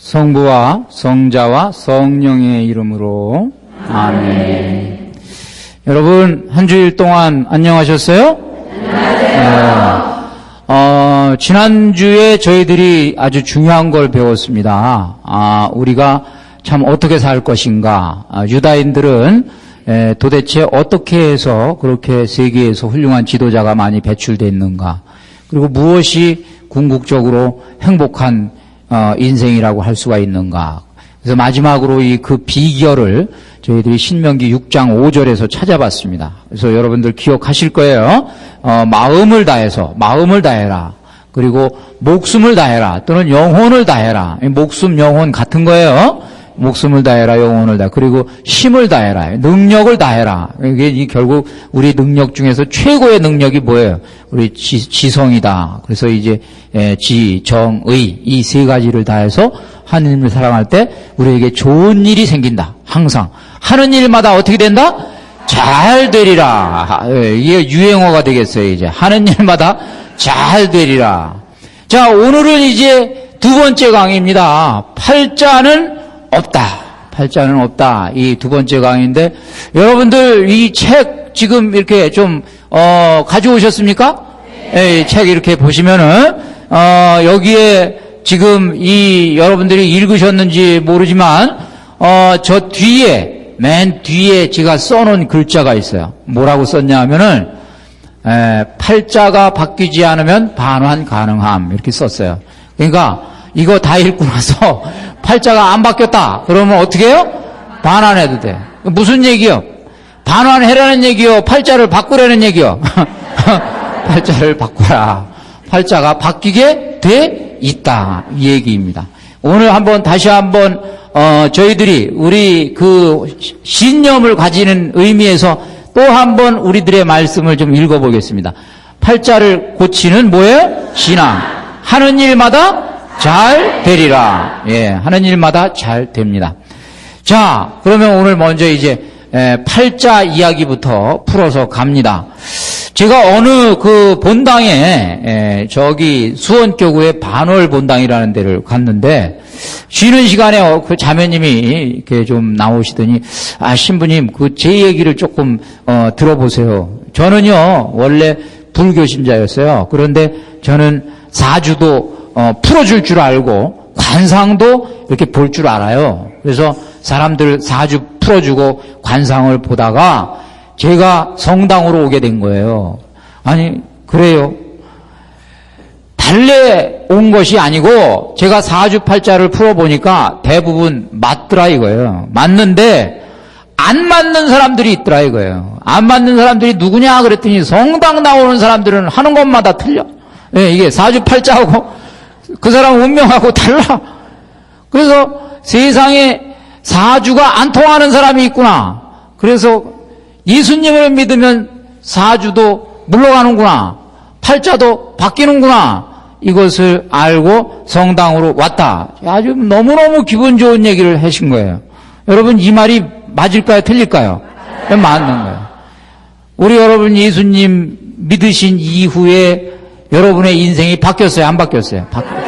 성부와 성자와 성령의 이름으로 아멘. 여러분 한 주일 동안 안녕하셨어요? 네. 지난주에 저희들이 아주 중요한 걸 배웠습니다. 우리가 참 어떻게 살 것인가. 유다인들은 도대체 어떻게 해서 그렇게 세계에서 훌륭한 지도자가 많이 배출됐는가. 그리고 무엇이 궁극적으로 행복한 인생이라고 할 수가 있는가. 그래서 마지막으로 그 비결을 저희들이 신명기 6장 5절에서 찾아봤습니다. 그래서 여러분들 기억하실 거예요. 마음을 다해라. 그리고 목숨을 다해라. 또는 영혼을 다해라. 목숨, 영혼 같은 거예요. 목숨을 다해라, 영혼을 다해라. 그리고 힘을 다해라. 능력을 다해라. 이게 결국 우리 능력 중에서 최고의 능력이 뭐예요? 우리 지성이다. 그래서 이제 지, 정, 의 이 세 가지를 다해서 하느님을 사랑할 때 우리에게 좋은 일이 생긴다. 항상 하는 일마다 어떻게 된다? 잘 되리라. 이게 유행어가 되겠어요. 이제 하는 일마다 잘 되리라. 자, 오늘은 이제 두 번째 강의입니다. 팔자는 없다. 이 두 번째 강의인데, 여러분들 이 책 지금 이렇게 좀, 가져오셨습니까? 네. 책 이렇게 보시면은, 여기에 지금 여러분들이 읽으셨는지 모르지만, 저 뒤에, 맨 뒤에 제가 써놓은 글자가 있어요. 뭐라고 썼냐 하면은, 팔자가 바뀌지 않으면 반환 가능함. 이렇게 썼어요. 그러니까, 이거 다 읽고 나서 팔자가 안 바뀌었다. 그러면 어떻게 해요? 반환해도 돼. 무슨 얘기요? 반환해라는 얘기요? 팔자를 바꾸라는 얘기요? 팔자를 바꾸라. 팔자가 바뀌게 돼 있다. 이 얘기입니다. 오늘 다시 한번 저희들이 우리 신념을 가지는 의미에서 또 한번 우리들의 말씀을 좀 읽어보겠습니다. 팔자를 고치는 뭐예요? 신앙. 하는 일마다 잘 되리라. 하는 일마다 잘 됩니다. 자, 그러면 오늘 먼저 이제 팔자 이야기부터 풀어서 갑니다. 제가 어느 본당에 저기 수원교구의 반월 본당이라는 데를 갔는데 쉬는 시간에 그 자매님이 이렇게 좀 나오시더니 신부님 제 얘기를 조금 들어보세요. 저는요 원래 불교 신자였어요. 그런데 저는 사주도 풀어줄 줄 알고 관상도 이렇게 볼 줄 알아요. 그래서 사람들 사주 풀어주고 관상을 보다가 제가 성당으로 오게 된 거예요. 아니 그래요. 달래 온 것이 아니고 제가 사주팔자를 풀어보니까 대부분 맞더라 이거예요. 맞는데 안 맞는 사람들이 있더라 이거예요. 안 맞는 사람들이 누구냐 그랬더니 성당 나오는 사람들은 하는 것마다 틀려. 이게 사주팔자하고 그 사람 운명하고 달라. 그래서 세상에 사주가 안 통하는 사람이 있구나. 그래서 예수님을 믿으면 사주도 물러가는구나. 팔자도 바뀌는구나. 이것을 알고 성당으로 왔다. 아주 너무너무 기분 좋은 얘기를 하신 거예요. 여러분 이 말이 맞을까요? 틀릴까요? 맞는 거예요. 우리 여러분 예수님 믿으신 이후에 여러분의 인생이 바뀌었어요? 안 바뀌었어요? 바뀌었어요.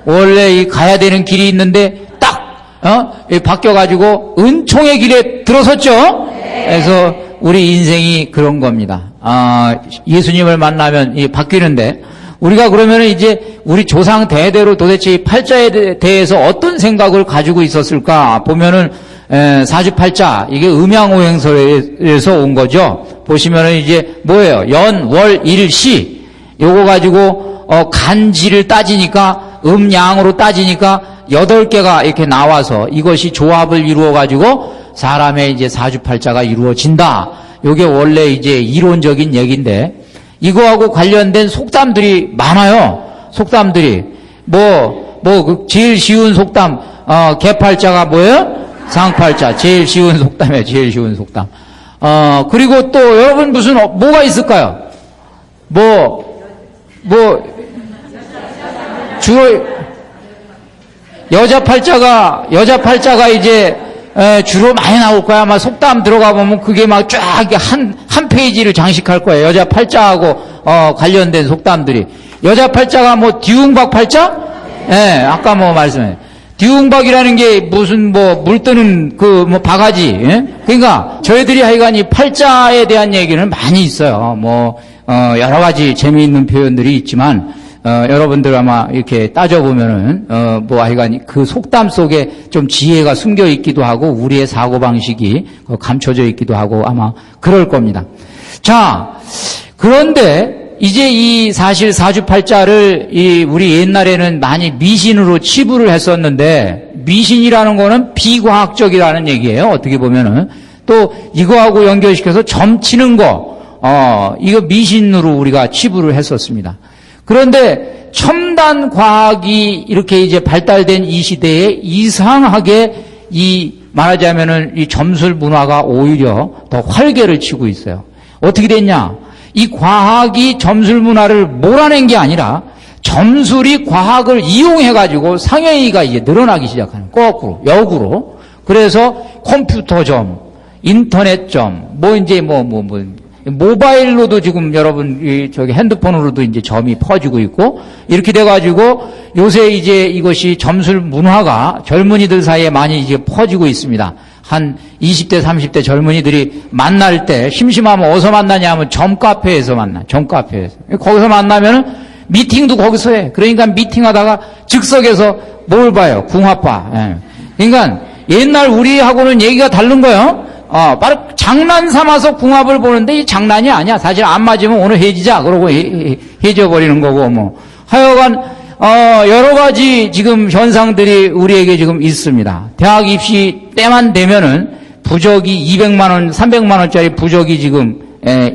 원래 가야 되는 길이 있는데 바뀌어가지고 은총의 길에 들어섰죠? 그래서 우리 인생이 그런 겁니다. 예수님을 만나면 바뀌는데 우리가 그러면 이제 우리 조상 대대로 도대체 이 팔자에 대해서 어떤 생각을 가지고 있었을까 보면은 사주팔자 이게 음양오행설에서 온 거죠. 보시면은 이제 뭐예요? 연, 월, 일, 시 요거 가지고 간지를 따지니까 음양으로 따지니까 8개가 이렇게 나와서 이것이 조합을 이루어 가지고 사람의 이제 사주팔자가 이루어진다. 요게 원래 이제 이론적인 얘기인데 이거하고 관련된 속담들이 많아요. 속담들이 제일 쉬운 속담 개팔자가 뭐예요? 상팔자. 제일 쉬운 속담이에요. 제일 쉬운 속담. 그리고 또 여러분 뭐가 있을까요? 주로 여자 팔자가 이제 주로 많이 나올 거야. 아마 속담 들어가 보면 그게 막 쫙 한 페이지를 장식할 거예요. 여자 팔자하고 관련된 속담들이. 여자 팔자가 디웅박 팔자? 예, 아까 뭐 말씀해. 뒤웅박이라는 게 무슨 물 뜨는 바가지. 예? 그러니까 저희들이 하여간 이 팔자에 대한 얘기는 많이 있어요. 여러 가지 재미있는 표현들이 있지만, 여러분들 아마 이렇게 따져보면은, 하여간 그 속담 속에 좀 지혜가 숨겨 있기도 하고, 우리의 사고방식이 감춰져 있기도 하고, 아마 그럴 겁니다. 자, 그런데, 이제 이 사실 사주팔자를 우리 옛날에는 많이 미신으로 치부를 했었는데, 미신이라는 거는 비과학적이라는 얘기예요. 어떻게 보면은. 또 이거하고 연결시켜서 점치는 이거 미신으로 우리가 치부를 했었습니다. 그런데 첨단 과학이 이렇게 이제 발달된 이 시대에 이상하게 말하자면은 이 점술 문화가 오히려 더 활개를 치고 있어요. 어떻게 됐냐? 이 과학이 점술 문화를 몰아낸 게 아니라 점술이 과학을 이용해가지고 상해이가 이제 늘어나기 시작하는 거꾸로, 역으로. 그래서 컴퓨터점, 인터넷점, 모바일로도 지금 여러분, 핸드폰으로도 이제 점이 퍼지고 있고, 이렇게 돼가지고 요새 이제 이것이 점술 문화가 젊은이들 사이에 많이 이제 퍼지고 있습니다. 한 20대, 30대 젊은이들이 만날 때 심심하면 어디서 만나냐 하면 점카페에서 만나. 점카페에서. 거기서 만나면은 미팅도 거기서 해. 그러니까 미팅하다가 즉석에서 뭘 봐요? 궁합 봐. 예. 그러니까 옛날 우리하고는 얘기가 다른 거예요. 바로 장난 삼아서 궁합을 보는데 이 장난이 아니야. 사실 안 맞으면 오늘 헤어지자. 그러고 헤어져버리는 거고 하여간 여러 가지 지금 현상들이 우리에게 지금 있습니다. 대학 입시 때만 되면은 부적이 200만 원, 300만 원짜리 부적이 지금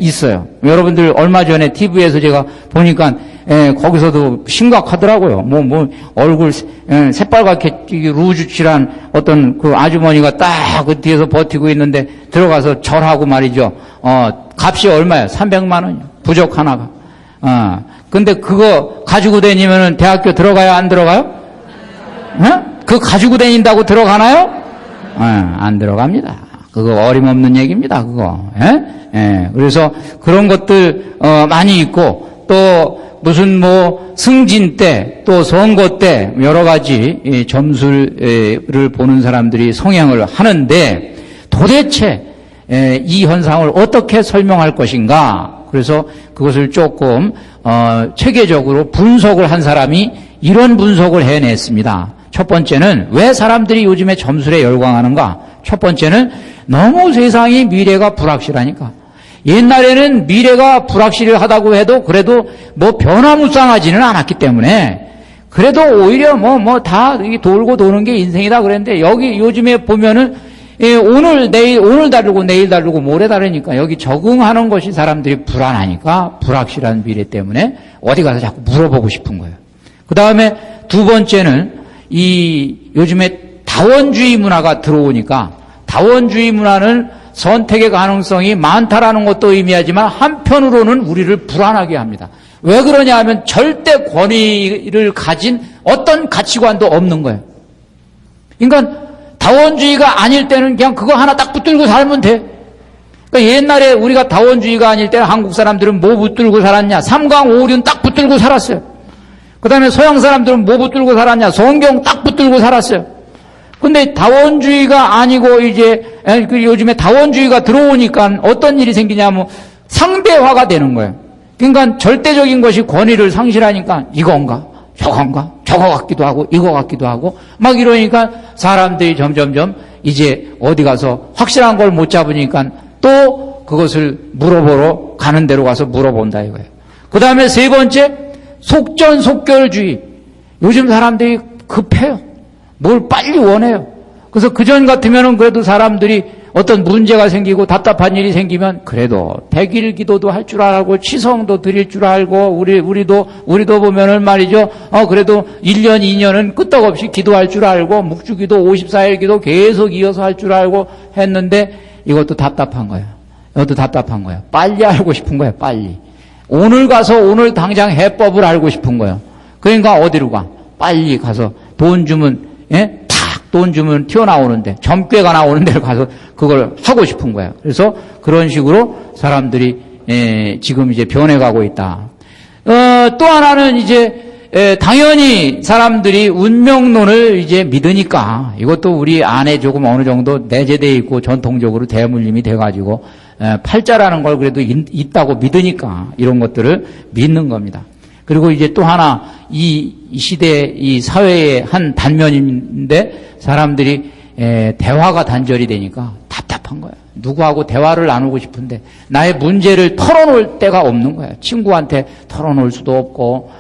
있어요. 여러분들 얼마 전에 TV에서 제가 보니까 거기서도 심각하더라고요. 얼굴 새빨갛게 루즈 칠한 어떤 그 아주머니가 딱 그 뒤에서 버티고 있는데 들어가서 절하고 말이죠. 값이 얼마예요? 300만 원이요. 부적 하나가. 근데 그거 가지고 다니면은 대학교 들어가요? 안 들어가요? 그거 가지고 다닌다고 들어가나요? 안 들어갑니다. 그거 어림없는 얘기입니다, 그거. 그래서 그런 것들, 많이 있고, 또 무슨 승진 때, 또 선거 때, 여러 가지 점수를 보는 사람들이 성행을 하는데, 도대체, 이 현상을 어떻게 설명할 것인가? 그래서 그것을 조금 체계적으로 분석을 한 사람이 이런 분석을 해냈습니다. 첫 번째는 왜 사람들이 요즘에 점술에 열광하는가? 첫 번째는 너무 세상이 미래가 불확실하니까. 옛날에는 미래가 불확실하다고 해도 그래도 변화무쌍하지는 않았기 때문에 그래도 오히려 다 돌고 도는 게 인생이다 그랬는데 여기 요즘에 보면은 오늘 다르고 내일 다르고 모레 다르니까 여기 적응하는 것이 사람들이 불안하니까 불확실한 미래 때문에 어디 가서 자꾸 물어보고 싶은 거예요. 그 다음에 두 번째는 요즘에 다원주의 문화가 들어오니까 다원주의 문화는 선택의 가능성이 많다라는 것도 의미하지만 한편으로는 우리를 불안하게 합니다. 왜 그러냐 하면 절대 권위를 가진 어떤 가치관도 없는 거예요. 그러니까 다원주의가 아닐 때는 그냥 그거 하나 딱 붙들고 살면 돼. 그러니까 옛날에 우리가 다원주의가 아닐 때는 한국 사람들은 뭐 붙들고 살았냐? 삼강오륜 딱 붙들고 살았어요. 그 다음에 서양 사람들은 뭐 붙들고 살았냐? 성경 딱 붙들고 살았어요. 근데 다원주의가 아니고 이제 요즘에 다원주의가 들어오니까 어떤 일이 생기냐면 상대화가 되는 거예요. 그러니까 절대적인 것이 권위를 상실하니까 이건가? 저건가? 저거 같기도 하고 이거 같기도 하고 막 이러니까 사람들이 점점점 이제 어디 가서 확실한 걸 못 잡으니까 또 그것을 물어보러 가는 데로 가서 물어본다 이거예요. 그 다음에 세 번째 속전속결주의. 요즘 사람들이 급해요. 뭘 빨리 원해요. 그래서 그전 같으면은 그래도 사람들이 어떤 문제가 생기고 답답한 일이 생기면 그래도 100일 기도도 할 줄 알고 치성도 드릴 줄 알고 우리도 보면은 말이죠. 그래도 1년 2년은 끄떡없이 기도할 줄 알고 묵주기도 54일 기도 계속 이어서 할 줄 알고 했는데 이것도 답답한 거예요. 이것도 답답한 거예요. 빨리 알고 싶은 거예요. 빨리. 오늘 가서 오늘 당장 해법을 알고 싶은 거예요. 그러니까 어디로 가? 빨리 가서 돈 주면 돈 주면 튀어나오는데 점괘가 나오는 데를 가서 그걸 하고 싶은 거야. 그래서 그런 식으로 사람들이 지금 이제 변해가고 있다. 또 하나는 이제 당연히 사람들이 운명론을 이제 믿으니까 이것도 우리 안에 조금 어느 정도 내재되어 있고 전통적으로 대물림이 돼가지고 팔자라는 걸 그래도 있다고 믿으니까 이런 것들을 믿는 겁니다. 그리고 이제 또 하나 이 시대 이 사회의 한 단면인데 사람들이 대화가 단절이 되니까 답답한 거야. 누구하고 대화를 나누고 싶은데 나의 문제를 털어놓을 데가 없는 거야. 친구한테 털어놓을 수도 없고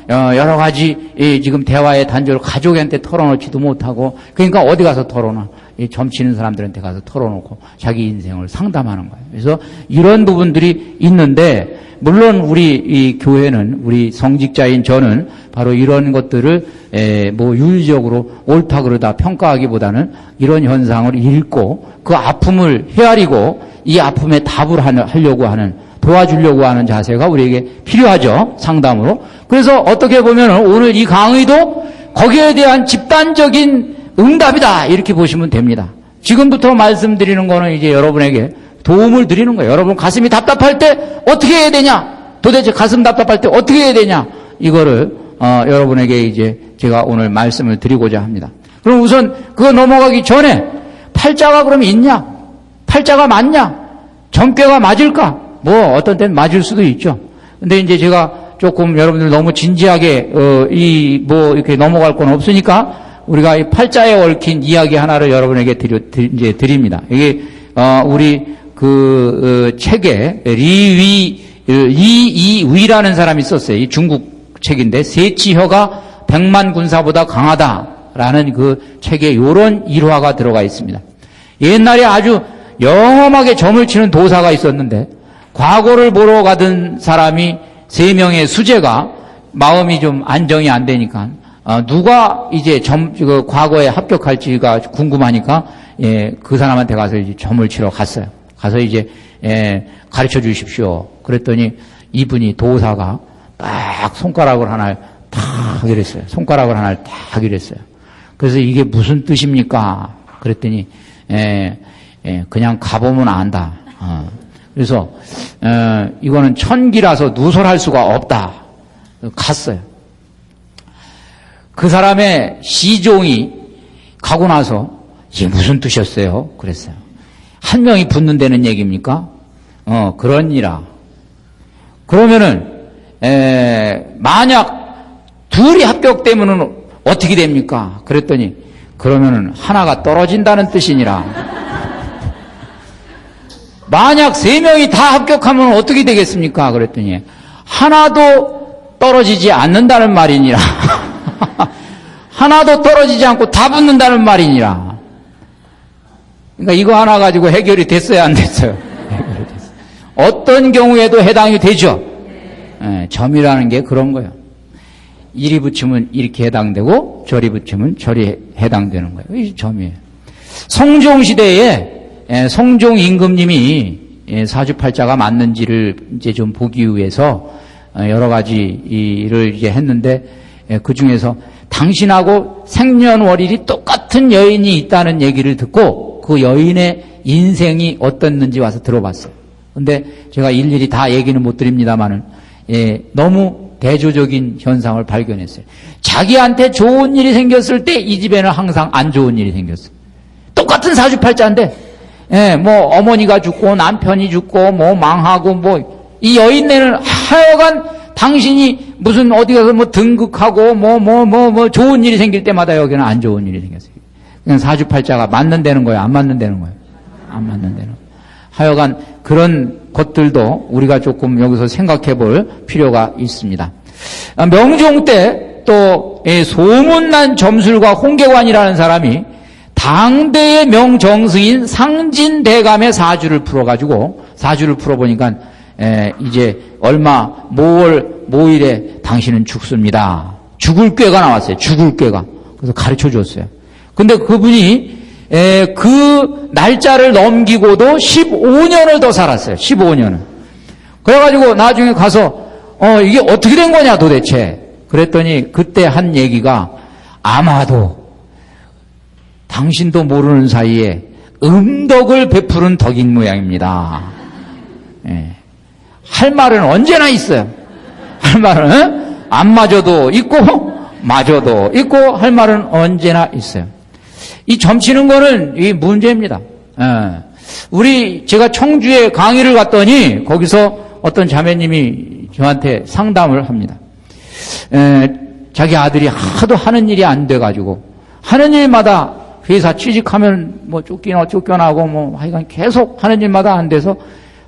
여러 가지 지금 대화의 단절 가족한테 털어놓지도 못하고 그러니까 어디 가서 털어놔. 점치는 사람들한테 가서 털어놓고 자기 인생을 상담하는 거예요. 그래서 이런 부분들이 있는데 물론 우리 이 교회는 우리 성직자인 저는 바로 이런 것들을 뭐 윤리적으로 옳다 그러다 평가하기보다는 이런 현상을 읽고 그 아픔을 헤아리고 이 아픔에 답을 하려고 하는 도와주려고 하는 자세가 우리에게 필요하죠. 상담으로. 그래서 어떻게 보면 오늘 이 강의도 거기에 대한 집단적인 응답이다 이렇게 보시면 됩니다. 지금부터 말씀드리는 거는 이제 여러분에게 도움을 드리는 거예요. 여러분 가슴이 답답할 때 어떻게 해야 되냐? 도대체 가슴 답답할 때 어떻게 해야 되냐? 이거를 여러분에게 이제 제가 오늘 말씀을 드리고자 합니다. 그럼 우선 그거 넘어가기 전에 팔자가 그럼 있냐? 팔자가 맞냐? 점괘가 맞을까? 뭐 어떤 때는 맞을 수도 있죠. 근데 이제 제가 조금 여러분들 너무 진지하게 이렇게 넘어갈 건 없으니까 우리가 이 팔자에 얽힌 이야기 하나를 여러분에게 이제 드립니다. 이게 우리 책에 리이위라는 사람이 썼어요. 이 중국 책인데 세치혀가 100만 군사보다 강하다라는 그 책에 이런 일화가 들어가 있습니다. 옛날에 아주 영험하게 점을 치는 도사가 있었는데 과거를 보러 가던 사람이 3명의 수재가 마음이 좀 안정이 안 되니까 누가 이제 그 과거에 합격할지가 궁금하니까 그 사람한테 가서 이제 점을 치러 갔어요. 가서 이제 가르쳐 주십시오. 그랬더니 이분이 도사가 딱 손가락을 하나를 탁 이랬어요. 손가락을 하나를 탁 이랬어요. 그래서 이게 무슨 뜻입니까? 그랬더니 그냥 가보면 안다. 그래서 이거는 천기라서 누설할 수가 없다. 갔어요. 그 사람의 시종이 가고 나서 이게 무슨 뜻이었어요? 그랬어요. 한 명이 붙는다는 얘기입니까? 그러니라. 그러면은 만약 둘이 합격되면은 어떻게 됩니까? 그랬더니 그러면은 하나가 떨어진다는 뜻이니라. 만약 3명이 다 합격하면 어떻게 되겠습니까? 그랬더니 하나도 떨어지지 않는다는 말이니라. 하나도 떨어지지 않고 다 붙는다는 말이니라. 그러니까 이거 하나 가지고 해결이 됐어요, 안 됐어요? 해결이 됐어요. 어떤 경우에도 해당이 되죠. 점이라는 게 그런 거예요. 이리 붙이면 이렇게 해당되고 저리 붙이면 저리 해당되는 거예요. 이게 점이에요. 성종시대에 성종 임금님이 사주팔자가 맞는지를 이제 좀 보기 위해서 여러 가지 일을 이제 했는데 그 중에서 당신하고 생년월일이 똑같은 여인이 있다는 얘기를 듣고 그 여인의 인생이 어떻는지 와서 들어봤어요. 근데 제가 일일이 다 얘기는 못 드립니다만은 너무 대조적인 현상을 발견했어요. 자기한테 좋은 일이 생겼을 때 이 집에는 항상 안 좋은 일이 생겼어요. 똑같은 사주팔자인데 뭐 어머니가 죽고 남편이 죽고 뭐 망하고 뭐 이 여인네는 하여간 당신이 무슨 어디 가서 뭐 등극하고 뭐 좋은 일이 생길 때마다 여기는 안 좋은 일이 생겼어요. 그냥 사주팔자가 맞는다는 거예요, 안 맞는다는 거예요? 안 맞는다는 거예요. 하여간 그런 것들도 우리가 조금 여기서 생각해 볼 필요가 있습니다. 명종 때 또 소문난 점술가 홍계관이라는 사람이 당대의 명정승인 상진대감의 사주를 풀어가지고 사주를 풀어보니까 이제 얼마 모일에 당신은 죽습니다. 죽을 꾀가 나왔어요. 죽을 꾀가. 그래서 가르쳐 줬어요. 근데 그분이 그 날짜를 넘기고도 15년을 더 살았어요. 15년을. 그래가지고 나중에 가서 이게 어떻게 된 거냐 도대체. 그랬더니 그때 한 얘기가 아마도 당신도 모르는 사이에 음덕을 베푸는 덕인 모양입니다. 할 말은 언제나 있어요. 할 말은 안 맞아도 있고 맞아도 있고 할 말은 언제나 있어요. 이 점치는 거는 이 문제입니다. 제가 청주에 강의를 갔더니 거기서 어떤 자매님이 저한테 상담을 합니다. 자기 아들이 하도 하는 일이 안 돼가지고 하는 일마다 회사 취직하면 뭐 쫓겨나고 뭐 하여간 계속 하는 일마다 안 돼서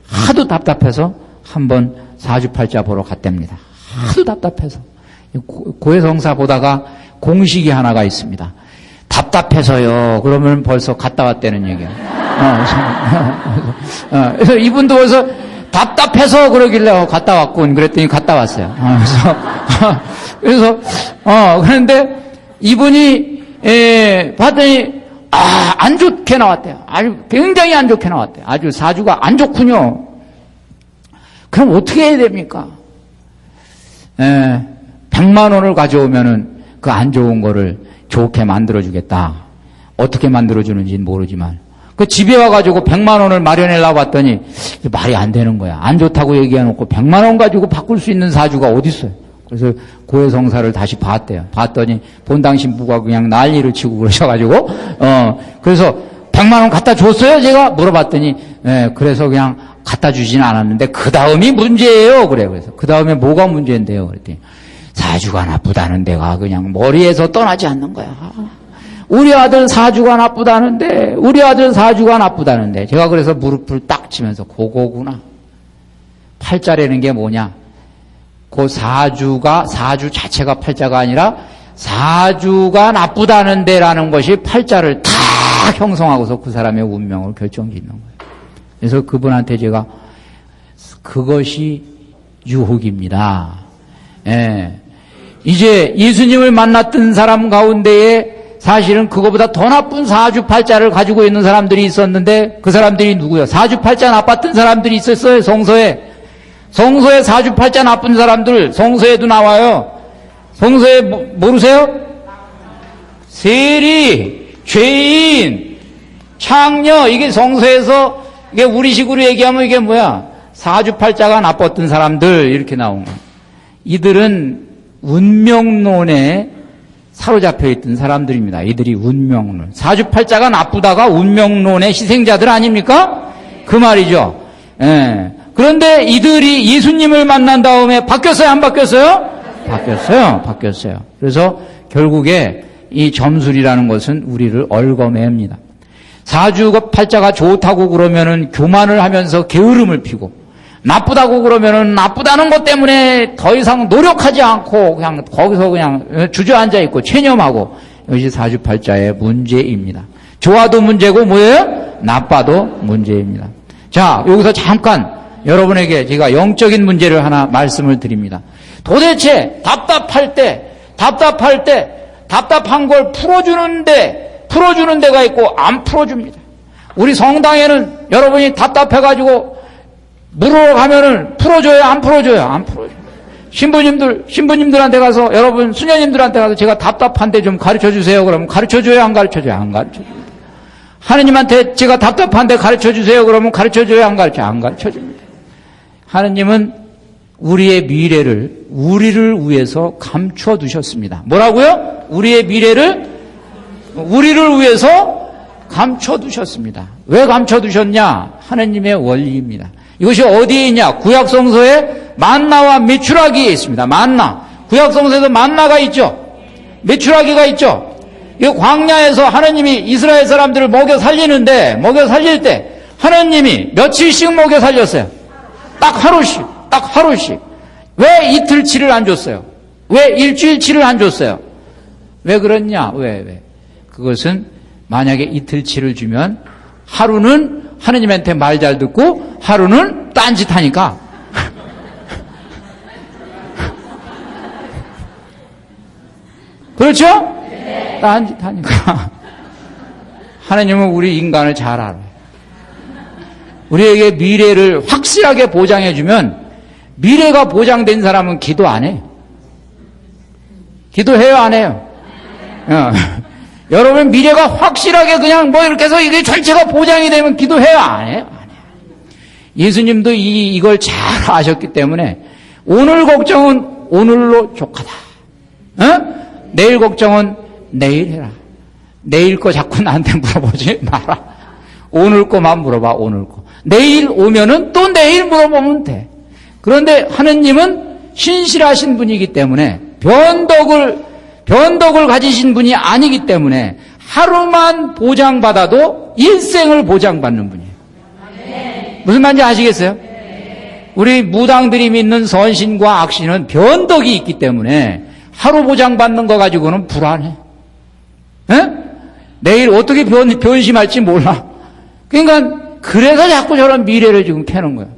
하도 답답해서 한번 사주팔자 보러 갔답니다. 하도 답답해서. 고해성사 보다가 공식이 하나가 있습니다. 답답해서요. 그러면 벌써 갔다 왔다는 얘기예요. 그래서 이분도 벌써 답답해서 그러길래 갔다 왔군. 그랬더니 갔다 왔어요. 그런데 이분이 봤더니 안 좋게 나왔대요. 아주 굉장히 안 좋게 나왔대요. 아주 사주가 안 좋군요. 그럼 어떻게 해야 됩니까? 100만 원을 가져오면은 그 안 좋은 거를 좋게 만들어주겠다. 어떻게 만들어주는지는 모르지만. 그 집에 와가지고 100만 원을 마련하려고 봤더니 말이 안 되는 거야. 안 좋다고 얘기해놓고 100만 원 가지고 바꿀 수 있는 사주가 어디 있어요? 그래서 고해성사를 다시 봤대요. 봤더니 본당 신부가 그냥 난리를 치고 그러셔가지고 그래서 100만 원 갖다 줬어요? 제가 물어봤더니 그래서 그냥 갖다 주지는 않았는데 그 다음이 문제예요. 그래서 그 다음에 뭐가 문제인데요? 그랬더니 사주가 나쁘다는 데가 그냥 머리에서 떠나지 않는 거야. 우리 아들 사주가 나쁘다는데 우리 아들 사주가 나쁘다는데 제가 그래서 무릎을 딱 치면서 그거구나. 팔자라는 게 뭐냐? 그 사주 자체가 팔자가 아니라 사주가 나쁘다는 데라는 것이 팔자를 다 형성하고서 그 사람의 운명을 결정짓는 거예요. 그래서 그분한테 제가 그것이 유혹입니다. 이제 예수님을 만났던 사람 가운데에 사실은 그거보다 더 나쁜 사주팔자를 가지고 있는 사람들이 있었는데 그 사람들이 누구요? 사주팔자 나빴던 사람들이 있었어요. 성서에 사주팔자 나쁜 사람들 성서에도 나와요. 성서에 모르세요? 세리, 죄인, 창녀 이게 성서에서 이게 우리식으로 얘기하면 이게 뭐야? 사주팔자가 나빴던 사람들 이렇게 나온 거예요. 이들은 운명론에 사로잡혀 있던 사람들입니다. 이들이 운명론. 사주팔자가 나쁘다가 운명론의 희생자들 아닙니까? 그 말이죠. 그런데 이들이 예수님을 만난 다음에 바뀌었어요? 안 바뀌었어요? 바뀌었어요. 그래서 결국에 이 점술이라는 것은 우리를 얽어맵니다. 사주팔자가 좋다고 그러면은 교만을 하면서 게으름을 피고 나쁘다고 그러면은 나쁘다는 것 때문에 더 이상 노력하지 않고 그냥 거기서 그냥 주저앉아 있고 체념하고 이것이 사주팔자의 문제입니다. 좋아도 문제고 뭐예요? 나빠도 문제입니다. 자, 여기서 잠깐 여러분에게 제가 영적인 문제를 하나 말씀을 드립니다. 도대체 답답할 때 답답한 걸 풀어주는 데가 있고 안 풀어줍니다. 우리 성당에는 여러분이 답답해가지고 물으러 가면은 풀어줘요? 안 풀어줘요? 안 풀어줘요. 신부님들한테 가서 여러분 수녀님들한테 가서 제가 답답한데 좀 가르쳐주세요. 그러면 가르쳐줘요? 안 가르쳐줘요? 안 가르쳐줘요. 하느님한테 제가 답답한데 가르쳐주세요. 그러면 가르쳐줘요? 안 가르쳐줘요? 안 가르쳐줍니다. 하느님은 우리의 미래를 우리를 위해서 감춰두셨습니다. 뭐라고요? 우리의 미래를 우리를 위해서 감춰두셨습니다. 왜 감춰두셨냐? 하느님의 원리입니다. 이것이 어디에 있냐? 구약성서에 만나와 메추라기에 있습니다. 만나. 구약성서에서 만나가 있죠. 메추라기가 있죠. 이 광야에서 하느님이 이스라엘 사람들을 먹여 살릴 때 하느님이 며칠씩 먹여 살렸어요? 딱 하루씩. 왜 이틀치를 안 줬어요? 왜 일주일치를 안 줬어요? 왜 그렇냐? 왜? 그것은 만약에 이틀치를 주면 하루는 하느님한테 말 잘 듣고 하루는 딴짓하니까 그렇죠? 네. 딴짓하니까 하느님은 우리 인간을 잘 알아요. 우리에게 미래를 확실하게 보장해주면 미래가 보장된 사람은 기도 안 해요. 기도해요? 안 해요? 여러분 미래가 확실하게 그냥 뭐 이렇게 해서 이게 전체가 보장이 되면 기도해요? 안 해요? 예수님도 이걸 잘 아셨기 때문에 오늘 걱정은 오늘로 족하다. 내일 걱정은 내일 해라. 내일 거 자꾸 나한테 물어보지 마라. 오늘 거만 물어봐, 오늘 거. 내일 오면은 또 내일 물어보면 돼. 그런데 하느님은 신실하신 분이기 때문에 변덕을 가지신 분이 아니기 때문에 하루만 보장받아도 일생을 보장받는 분이에요. 무슨 말인지 아시겠어요? 우리 무당들이 믿는 선신과 악신은 변덕이 있기 때문에 하루 보장받는 거 가지고는 불안해. 내일 어떻게 변심할지 몰라. 그러니까 그래서 자꾸 저런 미래를 지금 캐는 거예요.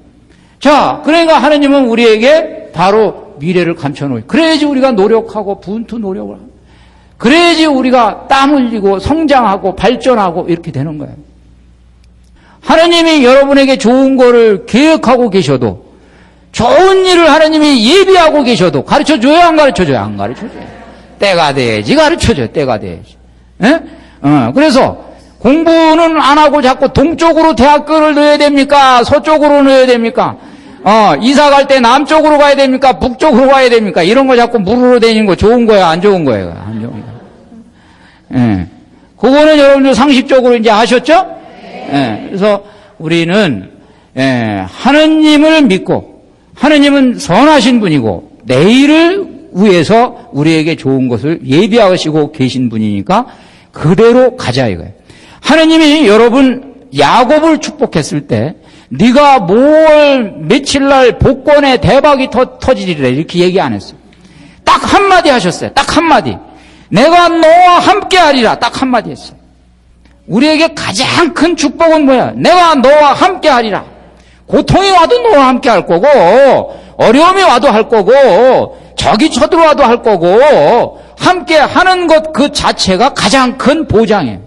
자, 그러니까 하느님은 우리에게 바로 미래를 감춰놓아요. 그래야지 우리가 노력하고 분투 노력을 하고 그래야지 우리가 땀 흘리고 성장하고 발전하고 이렇게 되는 거예요. 하느님이 여러분에게 좋은 거를 계획하고 계셔도 좋은 일을 하느님이 예비하고 계셔도 가르쳐줘요, 안 가르쳐줘요? 안 가르쳐줘요. 때가 돼야지 가르쳐줘요. 때가 돼야지. 그래서 공부는 안 하고 자꾸 동쪽으로 대학교를 넣어야 됩니까? 서쪽으로 넣어야 됩니까? 이사 갈 때 남쪽으로 가야 됩니까? 북쪽으로 가야 됩니까? 이런 거 자꾸 물으러 다니는 거 좋은 거예요? 안 좋은 거예요? 안 좋은 거예요. 그거는 여러분들 상식적으로 이제 하셨죠? 그래서 우리는, 하느님을 믿고, 하느님은 선하신 분이고, 내일을 위해서 우리에게 좋은 것을 예비하시고 계신 분이니까 그대로 가자 이거예요. 하느님이 여러분 야곱을 축복했을 때 네가 뭘 며칠날 복권에 대박이 터지리라 이렇게 얘기 안 했어요. 딱 한마디 하셨어요. 딱 한마디. 내가 너와 함께하리라 딱 한마디 했어요. 우리에게 가장 큰 축복은 뭐야? 내가 너와 함께하리라. 고통이 와도 너와 함께할 거고 어려움이 와도 할 거고 적이 쳐들어와도 할 거고 함께하는 것 그 자체가 가장 큰 보장이에요.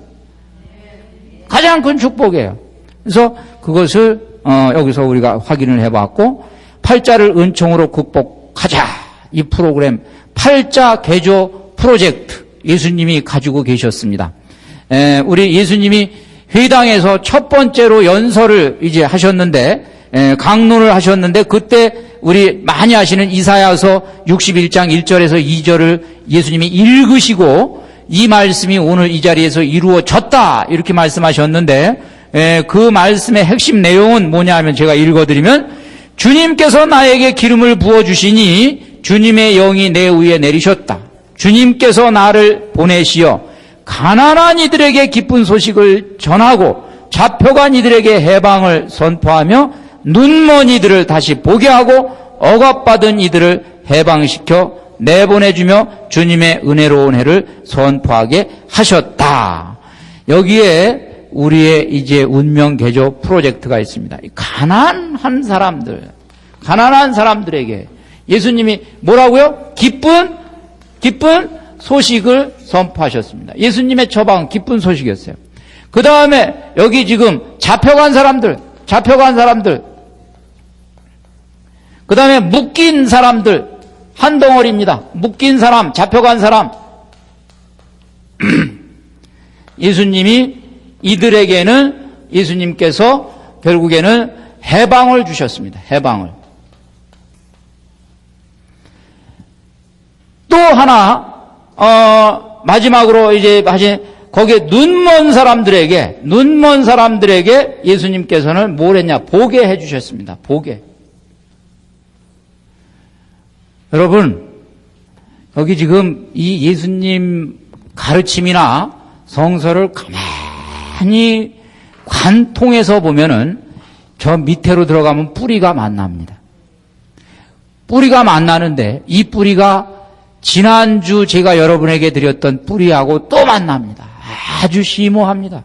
가장 큰 축복이에요. 그래서 그것을 여기서 우리가 확인을 해봤고 팔자를 은총으로 극복하자 이 프로그램 팔자 개조 프로젝트 예수님이 가지고 계셨습니다. 우리 예수님이 회당에서 첫 번째로 연설을 이제 하셨는데 강론을 하셨는데 그때 우리 많이 아시는 이사야서 61장 1절에서 2절을 예수님이 읽으시고 이 말씀이 오늘 이 자리에서 이루어졌다 이렇게 말씀하셨는데 그 말씀의 핵심 내용은 뭐냐 하면 제가 읽어드리면 주님께서 나에게 기름을 부어주시니 주님의 영이 내 위에 내리셨다. 주님께서 나를 보내시어 가난한 이들에게 기쁜 소식을 전하고 잡혀간 이들에게 해방을 선포하며 눈먼 이들을 다시 보게 하고 억압받은 이들을 해방시켜 내보내주며 주님의 은혜로운 해를 선포하게 하셨다. 여기에 우리의 이제 운명 개조 프로젝트가 있습니다. 가난한 사람들에게 예수님이 뭐라고요? 기쁜 소식을 선포하셨습니다. 예수님의 처방은 기쁜 소식이었어요. 그 다음에 여기 지금 잡혀간 사람들, 그 다음에 묶인 사람들, 한 덩어리입니다. 묶인 사람, 잡혀간 사람. 이들에게는 예수님께서 결국에는 해방을 주셨습니다. 해방을. 또 하나, 마지막으로 이제 거기에 눈먼 사람들에게 예수님께서는 뭘 했냐? 보게 해주셨습니다. 보게. 여러분, 여기 지금 이 예수님 가르침이나 성서를 가만히 관통해서 보면은 저 밑으로 들어가면 뿌리가 만납니다. 뿌리가 만나는데 이 뿌리가 지난주 제가 여러분에게 드렸던 뿌리하고 또 만납니다. 아주 심오합니다.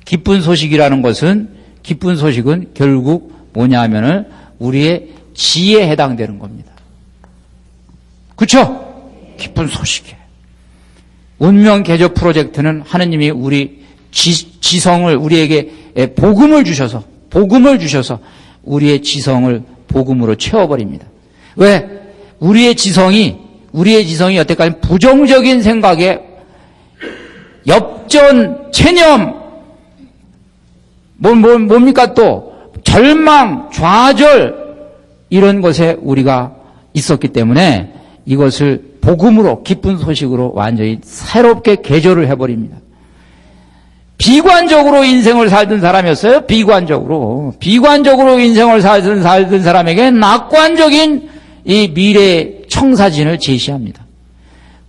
기쁜 소식은 결국 뭐냐 하면은 우리의 지혜에 해당되는 겁니다. 그렇죠? 기쁜 소식이에요. 운명 개조 프로젝트는 하느님이 우리 지성을 우리에게 복음을 주셔서 우리의 지성을 복음으로 채워버립니다. 왜? 우리의 지성이 여태까지 부정적인 생각에 엽전, 체념, 뭡니까 또 절망, 좌절 이런 것에 우리가 있었기 때문에 이것을 복음으로, 기쁜 소식으로 완전히 새롭게 개조를 해버립니다. 비관적으로 인생을 살던 사람이었어요. 비관적으로 인생을 살던 사람에게 낙관적인 이 미래 청사진을 제시합니다.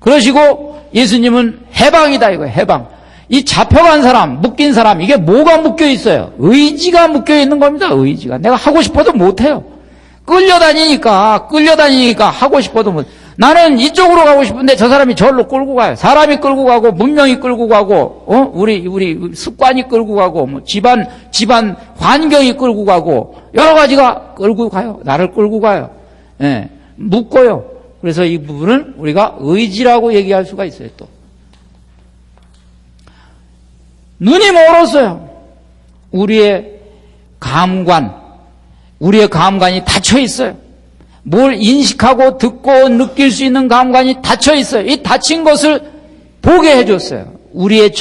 그러시고 예수님은 해방이다, 이거예요. 해방. 이 잡혀간 사람, 묶인 사람, 이게 뭐가 묶여 있어요? 의지가 묶여 있는 겁니다. 의지가. 내가 하고 싶어도 못해요. 끌려다니니까 하고 싶어도 못. 나는 이쪽으로 가고 싶은데 저 사람이 저리로 끌고 가요. 사람이 끌고 가고, 문명이 끌고 가고, 우리 습관이 끌고 가고, 뭐 집안 환경이 끌고 가고, 여러 가지가 끌고 가요. 나를 끌고 가요. 예, 묶어요. 그래서 이 부분은 우리가 의지라고 얘기할 수가 있어요, 또. 눈이 멀었어요. 우리의 감관이 닫혀 있어요. 뭘 인식하고 듣고 느낄 수 있는 감관이 닫혀 있어요. 이 닫힌 것을 보게 해줬어요. 우리의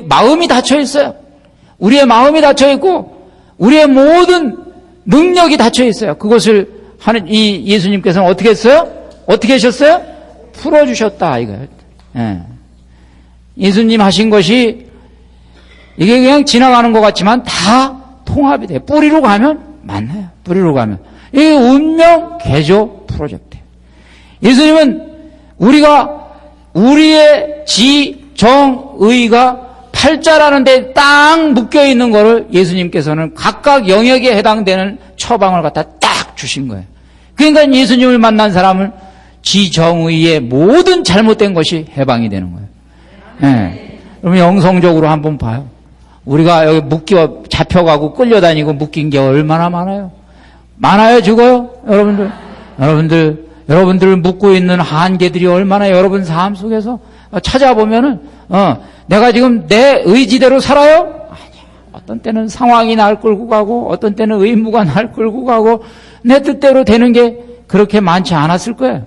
마음이 닫혀 있어요. 우리의 마음이 닫혀 있고, 우리의 모든 능력이 닫혀 있어요. 그것을 이 예수님께서는 어떻게 했어요? 어떻게 하셨어요? 풀어주셨다, 이거예요. 예. 예수님 하신 것이 이게 그냥 지나가는 것 같지만 다 통합이 돼요. 뿌리로 가면 만나요. 뿌리로 가면. 이게 운명 개조 프로젝트예요. 예수님은 우리의 정의가 팔자라는 데 딱 묶여 있는 거를 예수님께서는 각각 영역에 해당되는 처방을 갖다 딱 주신 거예요. 그러니까 예수님을 만난 사람은 지정의의 모든 잘못된 것이 해방이 되는 거예요. 네. 그러면 영성적으로 한번 봐요. 우리가 여기 잡혀가고 끌려다니고 묶인 게 얼마나 많아요? 많아요, 죽어요? 여러분들 묶고 있는 한계들이 얼마나 여러분 삶 속에서 찾아보면은, 내가 지금 내 의지대로 살아요? 아니야. 어떤 때는 상황이 날 끌고 가고, 어떤 때는 의무가 날 끌고 가고, 내 뜻대로 되는 게 그렇게 많지 않았을 거예요.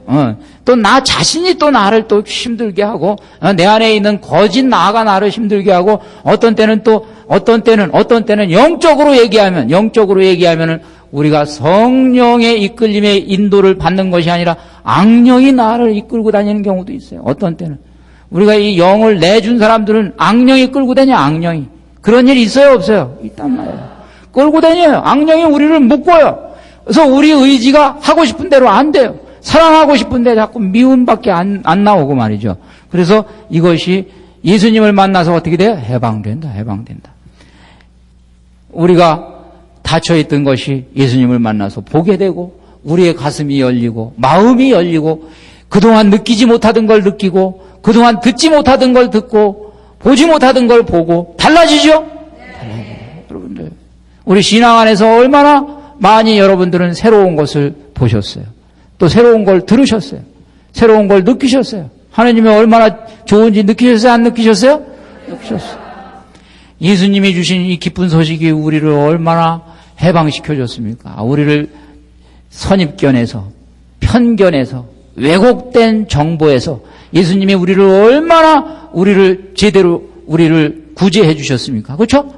또 나 자신이 또 나를 또 힘들게 하고, 내 안에 있는 거짓 나가 나를 힘들게 하고, 어떤 때는 영적으로 얘기하면은 우리가 성령의 이끌림의 인도를 받는 것이 아니라 악령이 나를 이끌고 다니는 경우도 있어요. 어떤 때는. 우리가 이 영을 내준 사람들은 악령이 끌고 다녀요, 악령이. 그런 일 있어요, 없어요? 있단 말이에요. 끌고 다녀요. 악령이 우리를 묶어요. 그래서 우리 의지가 하고 싶은 대로 안 돼요. 사랑하고 싶은데 자꾸 미움밖에 안 나오고 말이죠. 그래서 이것이 예수님을 만나서 어떻게 돼요? 해방된다. 우리가 닫혀있던 것이 예수님을 만나서 보게 되고, 우리의 가슴이 열리고, 마음이 열리고, 그동안 느끼지 못하던 걸 느끼고, 그동안 듣지 못하던 걸 듣고, 보지 못하던 걸 보고, 달라지죠? 네. 여러분들, 우리 신앙 안에서 얼마나 많이 여러분들은 새로운 것을 보셨어요. 또 새로운 걸 들으셨어요. 새로운 걸 느끼셨어요. 하나님이 얼마나 좋은지 느끼셨어요? 안 느끼셨어요? 느끼셨어요. 예수님이 주신 이 기쁜 소식이 우리를 얼마나 해방시켜줬습니까? 우리를 선입견에서, 편견에서, 왜곡된 정보에서 예수님이 우리를 제대로 구제해 주셨습니까? 그렇죠?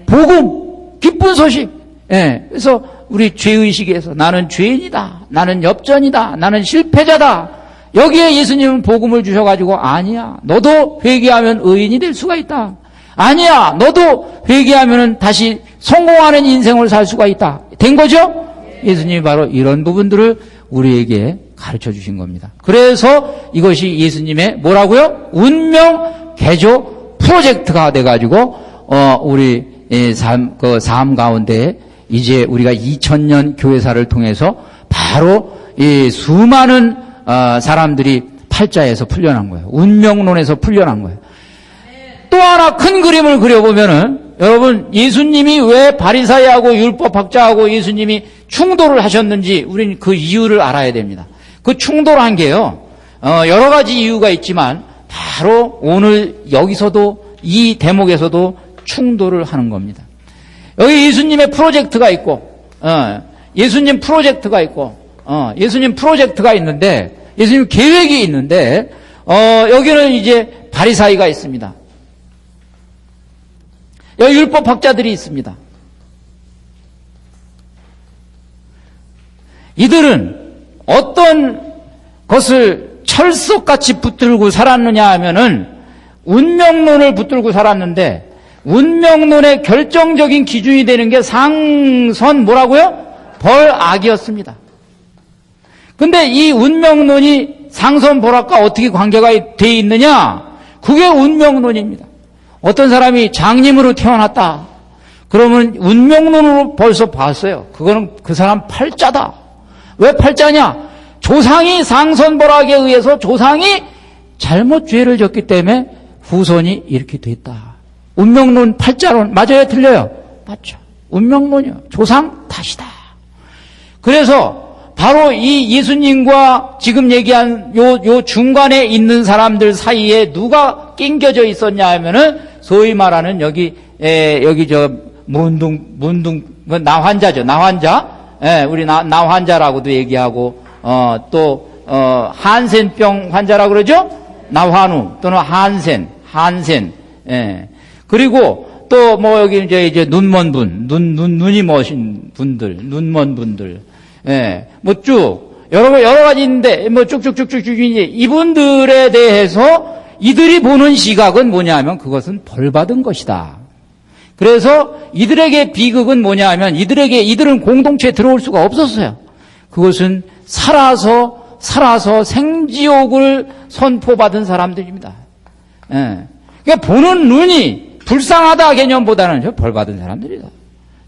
복음, 기쁜 소식. 예. 그래서 우리 죄의식에서 나는 죄인이다, 나는 엽전이다, 나는 실패자다. 여기에 예수님은 복음을 주셔가지고, 아니야, 너도 회개하면 의인이 될 수가 있다. 아니야, 너도 회개하면 다시 성공하는 인생을 살 수가 있다. 된 거죠? 예수님이 바로 이런 부분들을 우리에게 가르쳐 주신 겁니다. 그래서 이것이 예수님의 뭐라고요? 운명 개조 프로젝트가 돼가지고, 우리 삶 가운데 이제 우리가 2000년 교회사를 통해서 바로 이 수많은 사람들이 팔자에서 풀려난 거예요. 운명론에서 풀려난 거예요. 또 하나 큰 그림을 그려보면은, 여러분, 예수님이 왜 바리사이하고 율법학자하고 예수님이 충돌을 하셨는지 우리는 그 이유를 알아야 됩니다. 그 충돌한 게요, 여러 가지 이유가 있지만 바로 오늘 여기서도 이 대목에서도 충돌을 하는 겁니다. 여기 예수님의 프로젝트가 있고, 예수님 프로젝트가 있는데, 예수님 계획이 있는데, 여기는 이제 바리사이가 있습니다. 여기 율법학자들이 있습니다. 이들은 어떤 것을 철석같이 붙들고 살았느냐 하면은 운명론을 붙들고 살았는데, 운명론의 결정적인 기준이 되는 게 상선 뭐라고요? 벌악이었습니다. 근데 이 운명론이 상선 벌악과 어떻게 관계가 돼 있느냐? 그게 운명론입니다. 어떤 사람이 장님으로 태어났다. 그러면 운명론으로 벌써 봤어요. 그거는 그 사람 팔자다. 왜 팔자냐? 조상이 상선벌악에 의해서 조상이 잘못 죄를 졌기 때문에 후손이 이렇게 됐다. 운명론 팔자론 맞아요? 틀려요? 맞죠. 운명론이요. 조상 탓이다. 그래서 바로 이 예수님과 지금 얘기한 요 중간에 있는 사람들 사이에 누가 낑겨져 있었냐 하면은 소위 말하는 여기 저 문둥 나환자죠. 나환자. 우리 나환자라고도 얘기하고 한센병 환자라고 그러죠? 나환우 또는 한센. 그리고 또 뭐 여기 이제 눈먼 분, 눈이 멋진 분들, 눈먼 분들. 뭐 쭉 여러 가지 있는데 뭐 쭉쭉쭉쭉 이분들에 대해서 이들이 보는 시각은 뭐냐면 그것은 벌 받은 것이다. 그래서 이들에게 비극은 뭐냐면 이들은 공동체에 들어올 수가 없었어요. 그것은 살아서 생지옥을 선포받은 사람들입니다. 그러니까 보는 눈이 불쌍하다 개념보다는 저 벌 받은 사람들이다.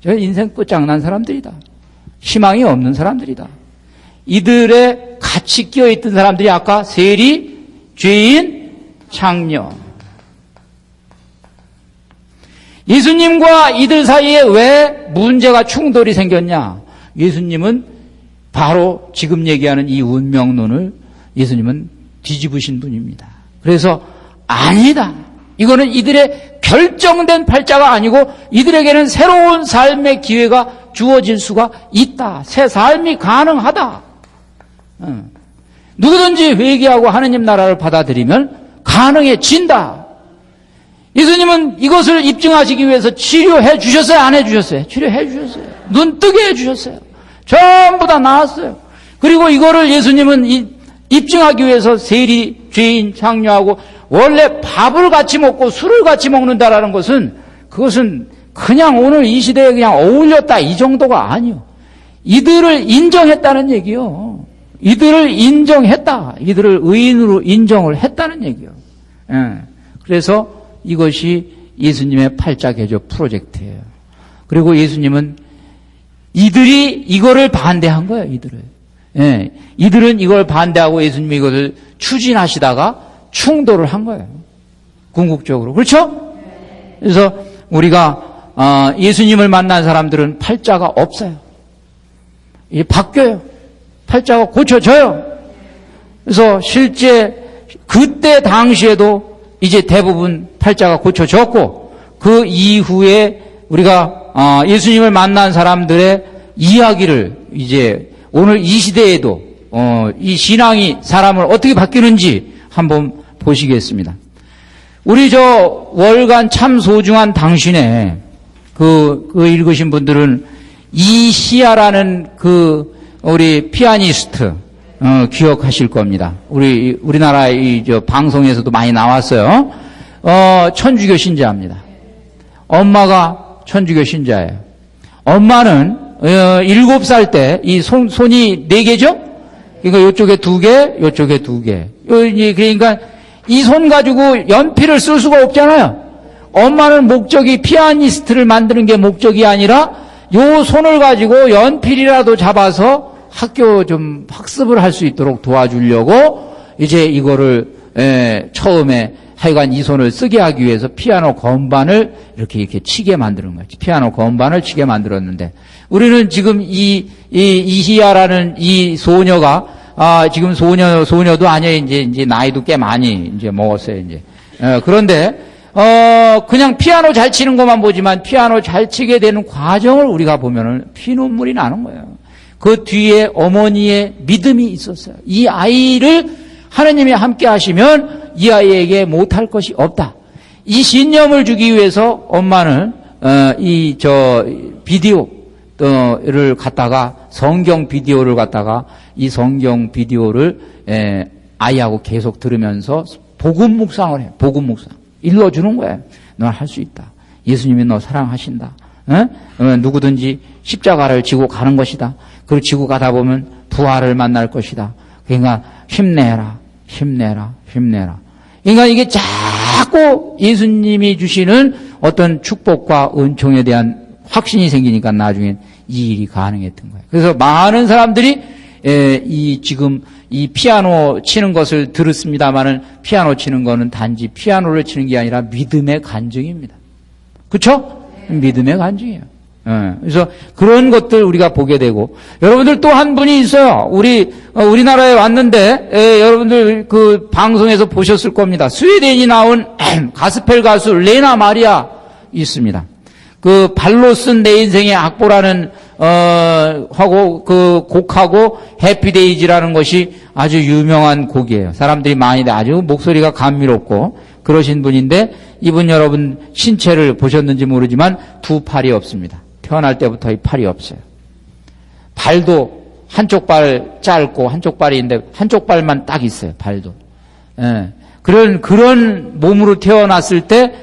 저 인생 끝장난 사람들이다. 희망이 없는 사람들이다. 이들의 같이 끼어있던 사람들이 아까 세리, 죄인, 창녀. 예수님과 이들 사이에 왜 문제가 충돌이 생겼냐? 예수님은 바로 지금 얘기하는 이 운명론을 예수님은 뒤집으신 분입니다. 그래서 아니다. 이거는 이들의 결정된 팔자가 아니고 이들에게는 새로운 삶의 기회가 주어질 수가 있다. 새 삶이 가능하다. 누구든지 회개하고 하느님 나라를 받아들이면 가능해진다. 예수님은 이것을 입증하시기 위해서 치료해 주셨어요? 안 해주셨어요? 치료해 주셨어요. 눈 뜨게 해주셨어요. 전부 다 나았어요. 그리고 이거를 예수님은 입증하기 위해서 세리, 죄인, 창녀하고 원래 밥을 같이 먹고 술을 같이 먹는다라는 것은 그것은 그냥 오늘 이 시대에 그냥 어울렸다 이 정도가 아니요. 이들을 인정했다는 얘기요. 이들을 인정했다. 이들을 의인으로 인정을 했다는 얘기요. 그래서 이것이 예수님의 팔자개조 프로젝트예요. 그리고 예수님은 이들이 이거를 반대한 거예요. 이들은 이걸 반대하고 예수님이 이것을 추진하시다가 충돌을 한 거예요. 궁극적으로. 그렇죠? 그래서 우리가 예수님을 만난 사람들은 팔자가 없어요. 이게 바뀌어요. 팔자가 고쳐져요. 그래서 실제 그때 당시에도 이제 대부분 팔자가 고쳐졌고 그 이후에 우리가 예수님을 만난 사람들의 이야기를 이제 오늘 이 시대에도 이 신앙이 사람을 어떻게 바뀌는지 한번 보시겠습니다. 우리 저 월간 참 소중한 당신에 그 읽으신 분들은 이시아라는 우리 피아니스트 기억하실 겁니다. 우리나라 저 방송에서도 많이 나왔어요. 천주교 신자입니다. 엄마가 천주교 신자예요. 엄마는 7살 때 이 손이 4개죠? 그러니까 이쪽에 2개, 이쪽에 2개. 그러니까 이 손 가지고 연필을 쓸 수가 없잖아요. 엄마는 목적이 피아니스트를 만드는 게 목적이 아니라 요 손을 가지고 연필이라도 잡아서 학교 좀 학습을 할 수 있도록 도와주려고 이제 이거를 처음에 하여간 이 손을 쓰게 하기 위해서 피아노 건반을 이렇게 치게 만드는 거지. 피아노 건반을 치게 만들었는데 우리는 지금 이희야라는 이 소녀가 지금 소녀도 아니에요. 이제 나이도 꽤 많이 이제 먹었어요. 이제 그런데 그냥 피아노 잘 치는 것만 보지만 피아노 잘 치게 되는 과정을 우리가 보면은 피눈물이 나는 거예요. 그 뒤에 어머니의 믿음이 있었어요. 이 아이를 하나님이 함께 하시면 이 아이에게 못할 것이 없다. 이 신념을 주기 위해서 엄마는 비디오 를 갖다가 성경 비디오를 갖다가 이 성경 비디오를 아이하고 계속 들으면서 복음 묵상을 해요. 복음 묵상. 일러주는 거예요. 넌 할 수 있다. 예수님이 너 사랑하신다. 누구든지 십자가를 지고 가는 것이다. 그리고 지고 가다 보면 부활을 만날 것이다. 그러니까 힘내라. 힘내라. 힘내라. 그러니까 이게 자꾸 예수님이 주시는 어떤 축복과 은총에 대한 확신이 생기니까 나중엔 이 일이 가능했던 거예요. 그래서 많은 사람들이 지금 이 피아노 치는 것을 들었습니다마는 피아노 치는 거는 단지 피아노를 치는 게 아니라 믿음의 간증입니다. 그렇죠? 믿음의 간증이에요. 그래서 그런 것들 우리가 보게 되고, 여러분들 또 한 분이 있어요. 우리나라에 왔는데 여러분들 그 방송에서 보셨을 겁니다. 스웨덴이 나온 가스펠 가수 레나 마리아 있습니다. 그 발로 쓴 내 인생의 악보라는 하고 그 곡하고 해피데이지라는 것이 아주 유명한 곡이에요. 사람들이 많이 아주 목소리가 감미롭고 그러신 분인데, 이분 여러분 신체를 보셨는지 모르지만 두 팔이 없습니다. 태어날 때부터 이 팔이 없어요. 발도 한쪽 발 짧고 한쪽 발이 있는데 한쪽 발만 딱 있어요. 발도. 그런 몸으로 태어났을 때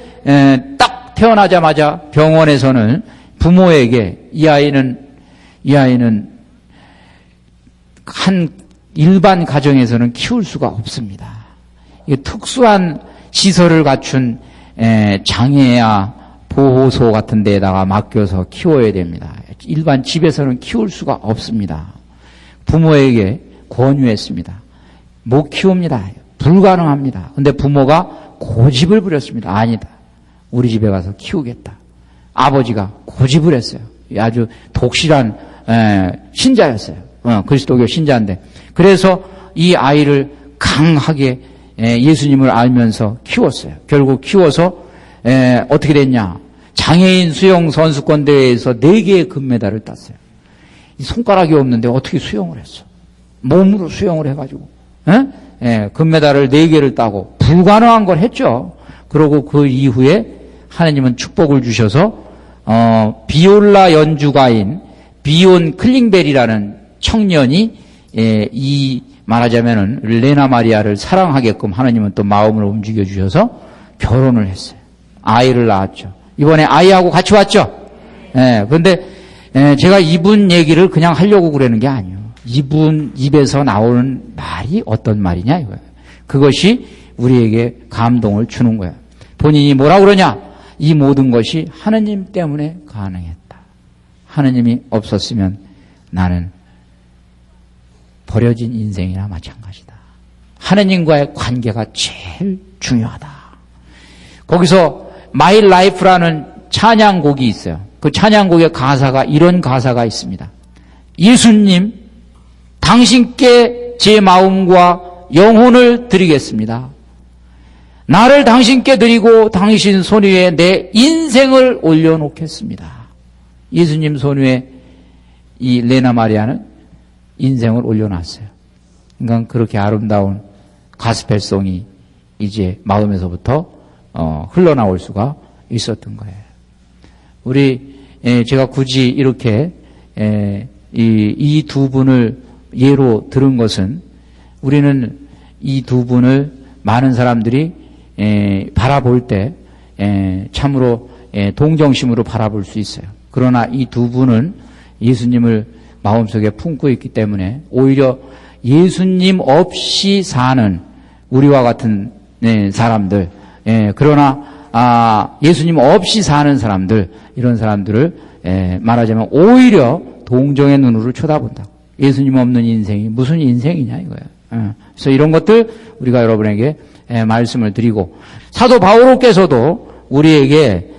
딱 태어나자마자 병원에서는 부모에게 이 아이는 한 일반 가정에서는 키울 수가 없습니다. 이게 특수한 시설을 갖춘 장애야 보호소 같은 데에다가 맡겨서 키워야 됩니다. 일반 집에서는 키울 수가 없습니다. 부모에게 권유했습니다. 못 키웁니다. 불가능합니다. 근데 부모가 고집을 부렸습니다. 아니다. 우리 집에 가서 키우겠다. 아버지가 고집을 했어요. 아주 독실한 신자였어요. 그리스도교 신자인데. 그래서 이 아이를 강하게 예수님을 알면서 키웠어요. 결국 키워서 어떻게 됐냐. 장애인 수영 선수권 대회에서 4개의 금메달을 땄어요. 손가락이 없는데 어떻게 수영을 했어? 몸으로 수영을 해가지고 금메달을 4개를 따고 불가능한 걸 했죠. 그러고 그 이후에 하나님은 축복을 주셔서 비올라 연주가인 비온 클링벨이라는 청년이 이 말하자면은 레나 마리아를 사랑하게끔 하나님은 또 마음을 움직여 주셔서 결혼을 했어요. 아이를 낳았죠. 이번에 아이하고 같이 왔죠. 그런데 제가 이분 얘기를 그냥 하려고 그러는 게 아니에요. 이분 입에서 나오는 말이 어떤 말이냐 이거예요. 그것이 우리에게 감동을 주는 거예요. 본인이 뭐라 그러냐? 이 모든 것이 하느님 때문에 가능했다. 하느님이 없었으면 나는 버려진 인생이나 마찬가지다. 하느님과의 관계가 제일 중요하다. 거기서 My Life라는 찬양곡이 있어요. 그 찬양곡의 가사가 이런 가사가 있습니다. 예수님, 당신께 제 마음과 영혼을 드리겠습니다. 나를 당신께 드리고 당신 손 위에 내 인생을 올려놓겠습니다. 예수님 손 위에 이 레나 마리아는 인생을 올려놨어요. 그러니까 그렇게 아름다운 가스펠송이 이제 마음에서부터 흘러나올 수가 있었던 거예요. 제가 굳이 이렇게 이 두 분을 예로 들은 것은, 우리는 이 두 분을 많은 사람들이 바라볼 때 참으로 동정심으로 바라볼 수 있어요. 그러나 이 두 분은 예수님을 마음속에 품고 있기 때문에 오히려 예수님 없이 사는 우리와 같은 사람들, 그러나 예수님 없이 사는 사람들, 이런 사람들을 말하자면 오히려 동정의 눈으로 쳐다본다. 예수님 없는 인생이 무슨 인생이냐 이거예요. 그래서 이런 것들 우리가 여러분에게 말씀을 드리고, 사도 바오로께서도 우리에게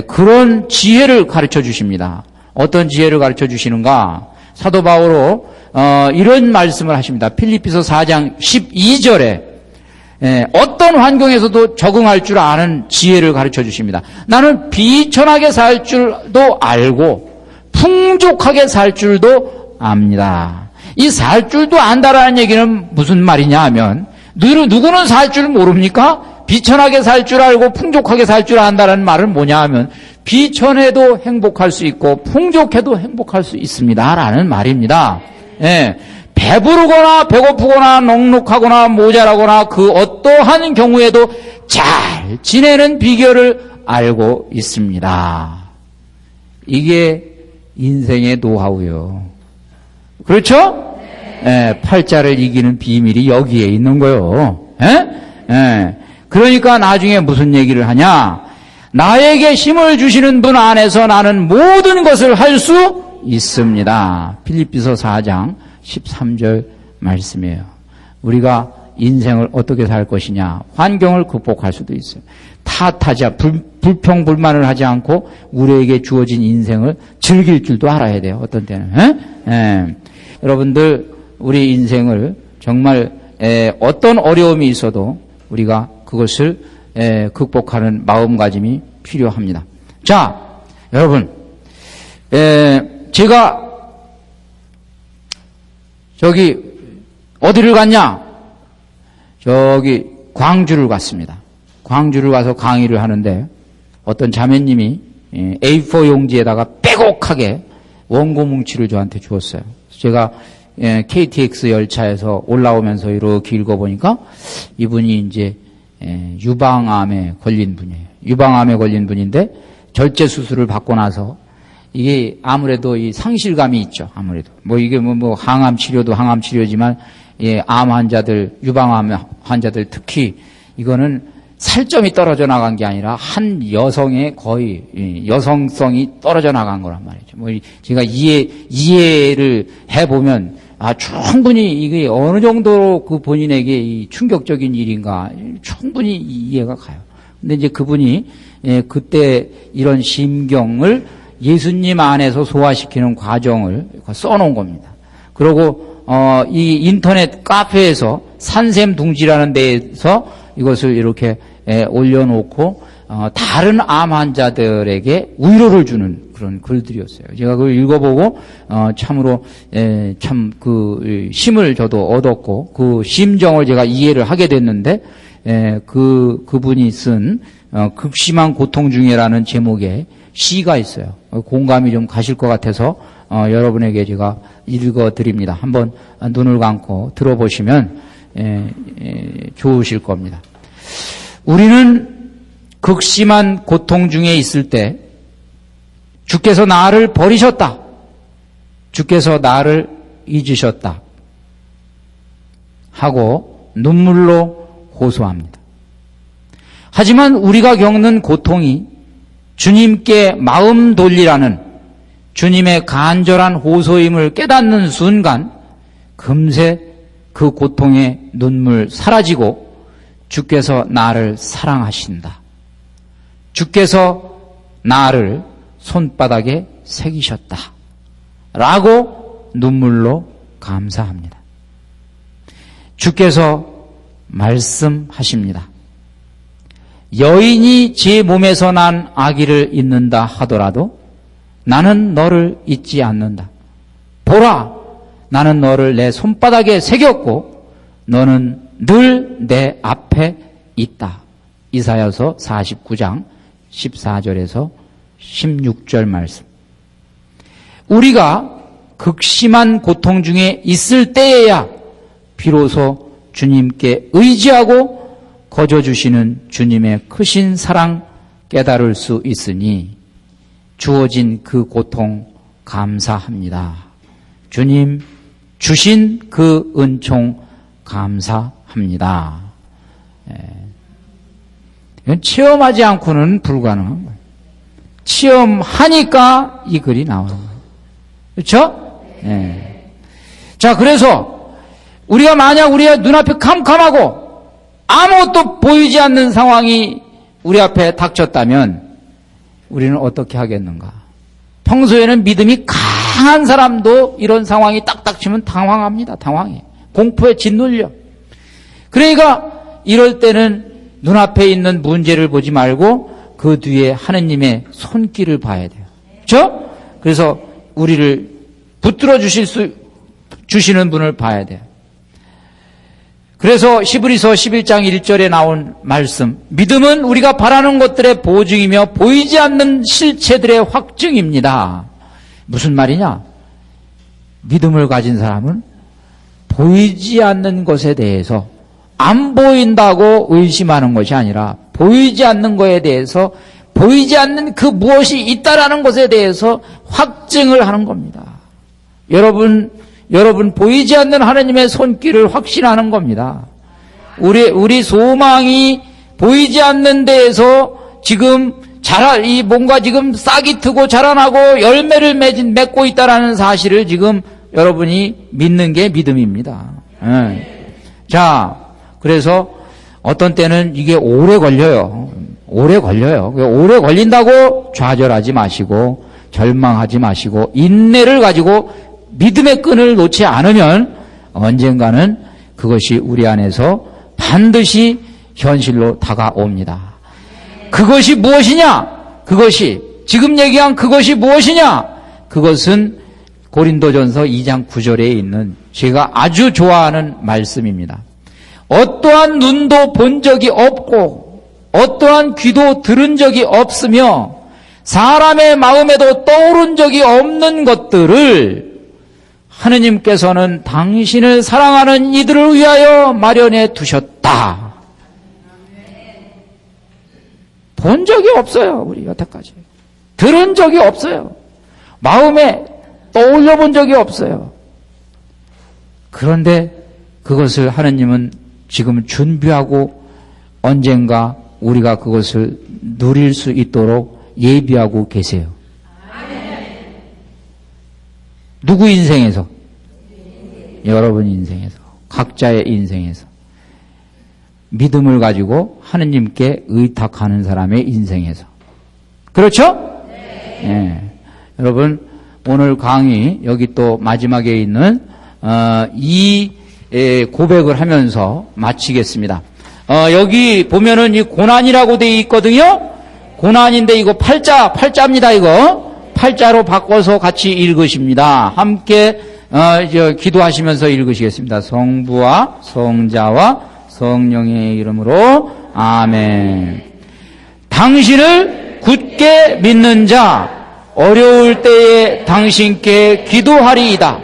그런 지혜를 가르쳐 주십니다. 어떤 지혜를 가르쳐 주시는가? 사도 바오로 이런 말씀을 하십니다. 필립비서 4장 12절에 어떤 환경에서도 적응할 줄 아는 지혜를 가르쳐 주십니다. 나는 비천하게 살 줄도 알고 풍족하게 살 줄도 압니다. 이 살 줄도 안다라는 얘기는 무슨 말이냐 하면, 누구는 살 줄 모릅니까? 비천하게 살 줄 알고 풍족하게 살 줄 안다라는 말은 뭐냐 하면, 비천해도 행복할 수 있고 풍족해도 행복할 수 있습니다. 라는 말입니다. 예. 배부르거나 배고프거나 넉넉하거나 모자라거나 그 어떠한 경우에도 잘 지내는 비결을 알고 있습니다. 이게 인생의 노하우요. 그렇죠? 예, 팔자를 이기는 비밀이 여기에 있는 거요. 예? 예. 그러니까 나중에 무슨 얘기를 하냐? 나에게 힘을 주시는 분 안에서 나는 모든 것을 할 수 있습니다. 필립비서 4장 13절 말씀이에요. 우리가 인생을 어떻게 살 것이냐. 환경을 극복할 수도 있어요. 탓하지, 불평불만을 하지 않고 우리에게 주어진 인생을 즐길 줄도 알아야 돼요. 어떤 때는. 여러분들 우리 인생을 정말 어떤 어려움이 있어도 우리가 그것을 극복하는 마음가짐이 필요합니다. 자, 여러분, 제가 저기 어디를 갔냐? 저기 광주를 갔습니다. 광주를 가서 강의를 하는데 어떤 자매님이 A4 용지에다가 빼곡하게 원고 뭉치를 저한테 주었어요. 제가 KTX 열차에서 올라오면서 이렇게 읽어보니까 이분이 이제 유방암에 걸린 분이에요. 유방암에 걸린 분인데 절제 수술을 받고 나서 이게 아무래도 이 상실감이 있죠. 아무래도 이게 항암 치료도 항암 치료지만 암 환자들, 유방암 환자들 특히 이거는 살점이 떨어져 나간 게 아니라 한 여성의 거의 여성성이 떨어져 나간 거란 말이죠. 제가 이해를 해보면 충분히 이게 어느 정도 그 본인에게 이 충격적인 일인가 충분히 이해가 가요. 근데 이제 그분이 그때 이런 심경을 예수님 안에서 소화시키는 과정을 써놓은 겁니다. 그리고 이 인터넷 카페에서 산샘둥지라는 데에서 이것을 이렇게 올려놓고 다른 암 환자들에게 위로를 주는 그런 글들이었어요. 제가 그걸 읽어보고 참으로 참 그 힘을 저도 얻었고 그 심정을 제가 이해를 하게 됐는데 그분이 쓴 극심한 고통 중에라는 제목의 시가 있어요. 공감이 좀 가실 것 같아서 여러분에게 제가 읽어드립니다. 한번 눈을 감고 들어보시면 좋으실 겁니다. 우리는 극심한 고통 중에 있을 때 주께서 나를 버리셨다. 주께서 나를 잊으셨다. 하고 눈물로 호소합니다. 하지만 우리가 겪는 고통이 주님께 마음 돌리라는 주님의 간절한 호소임을 깨닫는 순간 금세 그 고통의 눈물 사라지고 주께서 나를 사랑하신다. 주께서 나를 손바닥에 새기셨다. 라고 눈물로 감사합니다. 주께서 말씀하십니다. 여인이 제 몸에서 난 아기를 잊는다 하더라도 나는 너를 잊지 않는다. 보라, 나는 너를 내 손바닥에 새겼고 너는 늘 내 앞에 있다. 이사야서 49장 14절에서 16절 말씀. 우리가 극심한 고통 중에 있을 때에야 비로소 주님께 의지하고 거저주시는 주님의 크신 사랑 깨달을 수 있으니 주어진 그 고통 감사합니다. 주님 주신 그 은총 감사합니다. 이건 체험하지 않고는 불가능한 거예요. 체험하니까 이 글이 나오는 거예요. 그렇죠? 자, 그래서 우리가 만약 우리의 눈앞이 캄캄하고 아무것도 보이지 않는 상황이 우리 앞에 닥쳤다면 우리는 어떻게 하겠는가? 평소에는 믿음이 강한 사람도 이런 상황이 딱 닥치면 당황합니다. 당황해. 공포에 짓눌려. 그러니까 이럴 때는 눈앞에 있는 문제를 보지 말고 그 뒤에 하느님의 손길을 봐야 돼요. 그렇죠? 그래서 우리를 붙들어 주시는 분을 봐야 돼요. 그래서 히브리서 11장 1절에 나온 말씀, 믿음은 우리가 바라는 것들의 보증이며 보이지 않는 실체들의 확증입니다. 무슨 말이냐? 믿음을 가진 사람은 보이지 않는 것에 대해서 안 보인다고 의심하는 것이 아니라 보이지 않는 것에 대해서 보이지 않는 그 무엇이 있다라는 것에 대해서 확증을 하는 겁니다. 여러분 보이지 않는 하나님의 손길을 확신하는 겁니다. 우리 소망이 보이지 않는 데에서 지금 뭔가 지금 싹이 트고 자라나고 열매를 맺고 있다라는 사실을 지금 여러분이 믿는 게 믿음입니다. 자, 그래서 어떤 때는 이게 오래 걸려요. 오래 걸린다고 좌절하지 마시고 절망하지 마시고 인내를 가지고 믿음의 끈을 놓지 않으면 언젠가는 그것이 우리 안에서 반드시 현실로 다가옵니다. 그것이 무엇이냐? 지금 얘기한 그것이 무엇이냐? 그것은 고린도전서 2장 9절에 있는 제가 아주 좋아하는 말씀입니다. 어떠한 눈도 본 적이 없고 어떠한 귀도 들은 적이 없으며 사람의 마음에도 떠오른 적이 없는 것들을 하느님께서는 당신을 사랑하는 이들을 위하여 마련해 두셨다. 본 적이 없어요. 우리 여태까지. 들은 적이 없어요. 마음에 떠올려 본 적이 없어요. 그런데 그것을 하느님은 지금 준비하고 언젠가 우리가 그것을 누릴 수 있도록 예비하고 계세요. 누구 인생에서? 여러분 인생에서. 각자의 인생에서. 믿음을 가지고 하느님께 의탁하는 사람의 인생에서. 그렇죠? 네. 여러분, 오늘 강의, 여기 또 마지막에 있는, 이 고백을 하면서 마치겠습니다. 여기 보면은 이 고난이라고 되어 있거든요? 고난인데 이거 팔자입니다, 이거. 팔자로 바꿔서 같이 읽으십니다. 함께 기도하시면서 읽으시겠습니다. 성부와 성자와 성령의 이름으로 아멘. 당신을 굳게 믿는 자 어려울 때에 당신께 기도하리이다.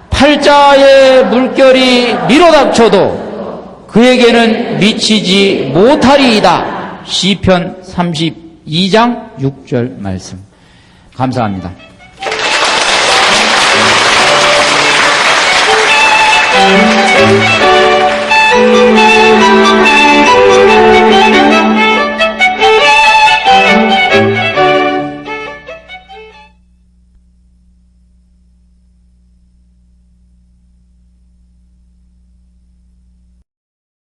팔자의 물결이 밀어닥쳐도 그에게는 미치지 못하리이다. 시편 32장 6절 말씀. 감사합니다.